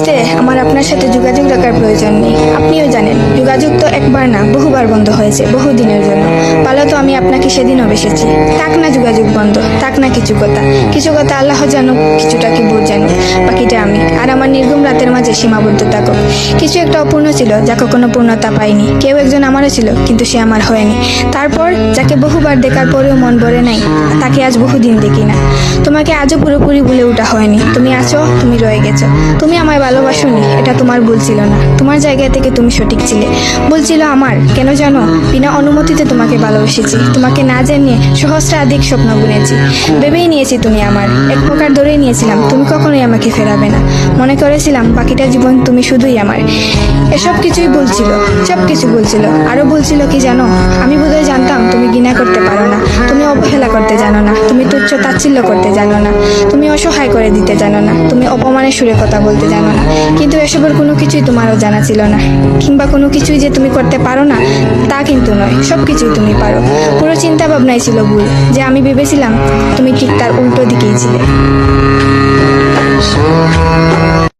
ভালোবাসতে আমার আপনার সাথে যোগাযোগ রাখার প্রয়োজন নেই। আপনিও জানেন যোগাযোগ তো একবার না বহুবার বন্ধ হয়েছে, বহুদিনের জন্য। ভালো তো আমি আপনাকে সেদিনও বেসেছি। থাক না যোগাযোগ বন্ধ, থাক না কিছু কথা আল্লাহ জানুক, কিছুটা কি বুঝ জানুক, বাকিটা আমি আর আমার নির্ঘুম রাতের মাঝে সীমাবদ্ধ থাকুক। কিছু একটা অপূর্ণ ছিল যা কখনো পূর্ণতা পায়নি। কেউ একজন আমারও ছিল, কিন্তু সে আমার হয়নি। তারপর যাকে বহুবার দেখার পরেও মন ভরে নাই, তাকে আজ বহুদিন দেখি না। তোমাকে আজও পুরোপুরি ভুলে ওঠা হয়নি। তুমি আছো, তুমি রয়ে গেছো। তুমি আমায় ভালোবাসোনি, এটা তোমার ভুল ছিল না। তোমার জায়গা থেকে তুমি সঠিক ছিলে। ভুল ছিল আমার। কেন জানো? বিনা অনুমতিতে তোমাকে ভালোবেসেছি। তোমাকে না জেনে সহস্রাধিক স্বপ্ন বুনেছি। ভেবেই নিয়েছি তুমি আমার, এক প্রকার ধরেই নিয়েছিলাম তুমি কখনোই আমাকে ফেরাবে না। মনে করেছিলাম বাকিটা জীবন তুমি শুধুই আমার। এসব কিছুই ভুল ছিল, সব কিছু ভুল ছিল। আরো ভুল ছিল কি জানো? আমি বোধহয় জানতাম তুমি ঘৃণা করতে পারো না, তুমি অবহেলা করতে জানো না, তুমি তুচ্ছ তাচ্ছিল্য করতে জানো না, তুমি অসহায় করে দিতে জানো না, তুমি অপমানের সুরে কথা বলতে জানো না। কিন্তু এসবের কোনো কিছুই তোমারও জানা ছিল না, কিংবা কোনো কিছুই যে তুমি করতে পারো না তা কিন্তু নয়। সব কিছুই তুমি পারো। পুরো চিন্তা ভাবনাই ছিল ভুল। যে আমি ভেবেছিলাম তুমি ঠিক তার উল্টো দিকেই ছিলে।